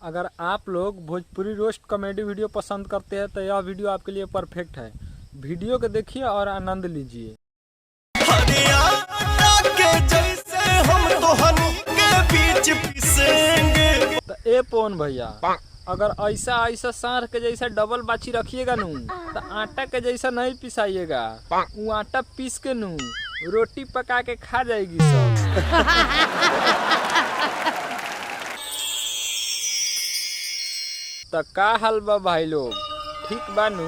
अगर आप लोग भोजपुरी रोस्ट कॉमेडी वीडियो पसंद करते हैं तो यह वीडियो आपके लिए परफेक्ट है। वीडियो को देखिए और आनंद लीजिए। तो ए पवन भैया, अगर ऐसा ऐसा सार के जैसा डबल बाछी रखिएगा नू तो आटा के जैसा नहीं पिसाइएगा। वो आटा पीस के नू रोटी पका के खा जाएगी सब। तो का हाल बा भाई लोग, ठीक बानू?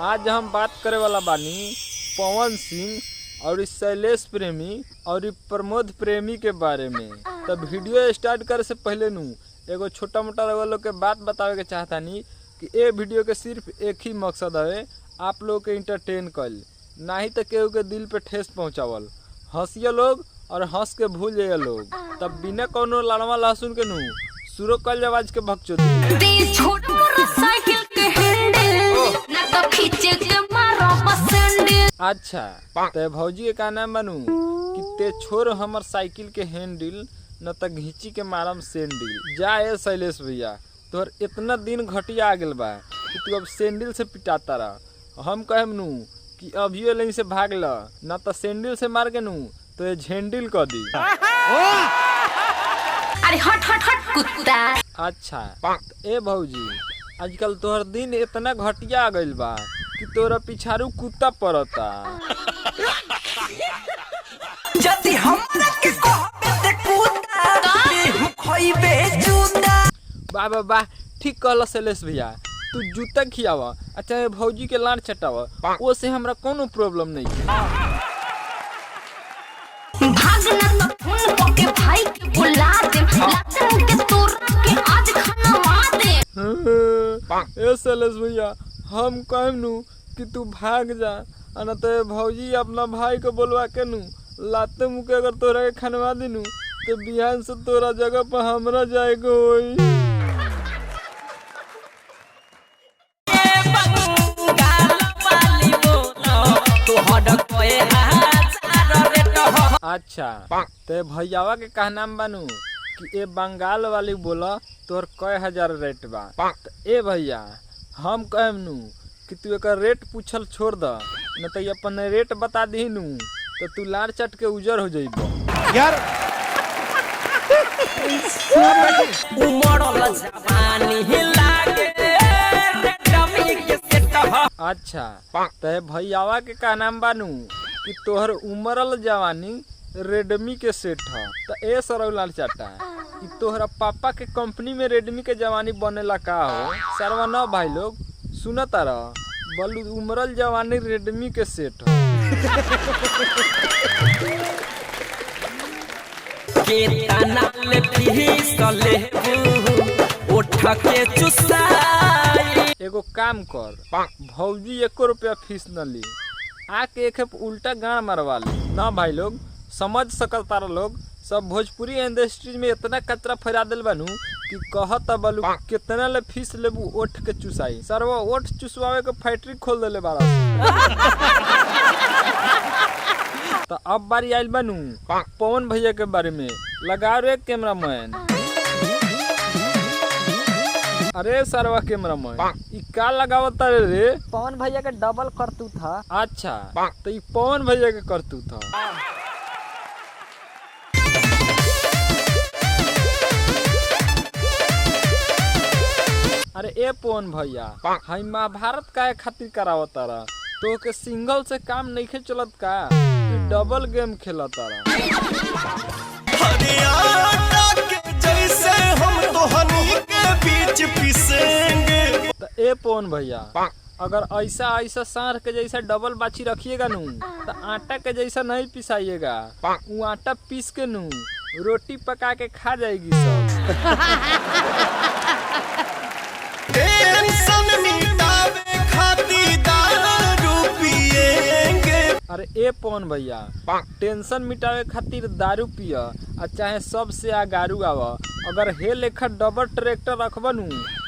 आज हम बात करे वाला बानी पवन सिंह और शैलेश प्रेमी और प्रमोद प्रेमी के बारे में। तो वीडियो स्टार्ट करे से पहले नू एगो छोटा मोटा लोग के बात बतावे के चाहता नी कि ये वीडियो के सिर्फ एक ही मकसद है, आप लोग के इंटरटेन कल, ना ही तो केहू के दिल पे ठेस पहुँचावल। हंसिए लोग और हंस के भूल जाइए लोग। तब बिना कोनो लड़वा लहसुन के नू शुरू कल आवाज के भक्चोदी। अच्छा ते भौजी के का नाम बनू कि ते छोड़ हमर साइकिल के हैंडल न त घींची के मारम सैंडल। जा ए शैलेश भैया, तोहर इतना दिन घटिया आ गेल बा कि तू अब सैंडल से पिटाता रह। हम कहम नू कि अभियो लाइन से भाग ल, न त सैंडल से मार के नू तो ये झेंडिल कर दी। अरे हट हट हट कुत्ता। अच्छा ए भौजी, आजकल तोहर दिन इतना घटिया आ गइल बा कि तोरा पिछारू कुत्ता पड़ता। जदी हमरा के कहबे ते कुत्ता हम खइबे जूता। वाह वाह वाह, ठीक कहला शैलेश भैया, तू जूता खियावा अच्छा ये भौजी के लाड़ चटावा, वो से हमरा कोनो प्रॉब्लम नहीं है। भागना तो फोन के भाई के बुला दे, लाते के तोरा के आज खाना मार दे। ए शैलेश भैया, हम कहम नू कि तू भाग जा, न तो भौजी अपना भाई को बोलवा के नू लाते मुके अगर तोरा के खनवा दिनू तो बिहान से तोरा जगह पर हमरा जाएगा होई। अच्छा ते भैयावा के कहना बनू कि ए बंगाल वाली बोला तोर कई हजार रेट बा। ए भैया, हम कहम नू कि तू एक रेट पूछल छोड़ द, न तो अपन रेट बता दी नू तो तू लाड़ चट के उजर हो जाइबो यार। अच्छा ते भैयावा के का नाम बानू कि तोहर उमरल जवानी रेडमी के सेट है। तो ए सरौलाल चाटा कि तोहरा पापा के कंपनी में रेडमी के जवानी बनेला का हो सरवा न भाई लोग सुनता रह, बलू उमरल जवानी रेडमी के सेट है। एगो काम कर भौजी 1 रुपया फीस न ली, आके एक उल्टा गाड़ मरवा ले ना भाई लोग, समझ सकता लोग। सब भोजपुरी इंडस्ट्री में इतना कचरा फैला दिल बनू कि कहता बलू कितना ले फीस लेबू ओठ के चुसाई, सरवा ओठ चुसवावे के फैक्ट्री खोल देले बारा। तो अब बारी आइल बनू पवन भैया के बारे में। लगा रे कैमरामैन। अरे सरवा कैमरामैन, ई का लगावता रे? पवन भैया के डबल करतू था। अच्छा तो ई पवन भैया के करतू था। अरे ए पवन भैया, हाई महाभारत का खातिर करावता रहा, तो के सिंगल से काम नहीं खे चलत का कि डबल गेम खेलता रहा। तो ए पवन भैया, अगर ऐसा ऐसा सार के जैसा डबल बाछी रखिएगा नू तो आटा के जैसा नहीं पिसाइएगा। वो आटा पीस के नू रोटी पका के खा जाएगी सब। अरे ए पवन भैया, टेंशन मिटावे खातिर दारू पिया और चाहे सबसे आगारू आवा। अगर हे लेखा डबल ट्रैक्टर रखबा नू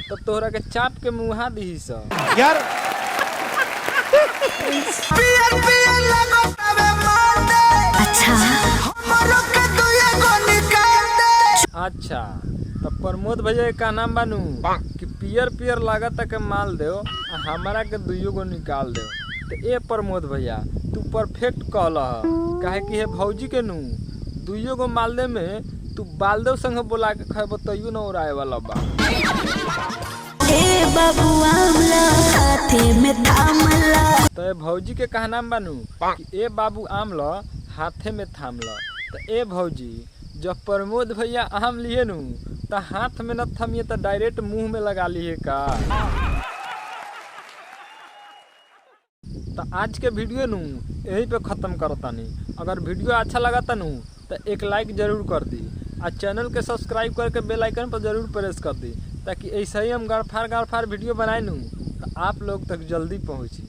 तो तोहरा के चाप के मुहा दी सब यार। अच्छा अच्छा तो प्रमोद भैया का नाम बानू कि पियर पियर लागत के माल दो आ हमारा के दुइयो गो निकाल दो। तो ए प्रमोद भैया तू परफेक्ट कहल काहे कि हे भौजी के नू दुइयो गो माल दे में तू बालदेव संग बोला के खैब तैयो न उड़ाए वाला बा। ए बाबू आमला हाथे में थामला। तो ए भौजी के कहा नाम बानू कि ए बाबू आमला हाथे में थामला। तो ए भौजी जब प्रमोद भैया आम लिए नू तो हाथ में न थमिए तो डायरेक्ट मुंह में लगा लिए का। तो आज के वीडियो नू यही पे ख़त्म करतानी। अगर वीडियो अच्छा लगा तनू तो एक लाइक जरूर कर दी और चैनल के सब्सक्राइब करके बेल आइकन पर जरूर प्रेस कर दी ताकि ऐसे ही हम गड़फार वीडियो बनाए नू तो आप लोग तक जल्दी पहुँची।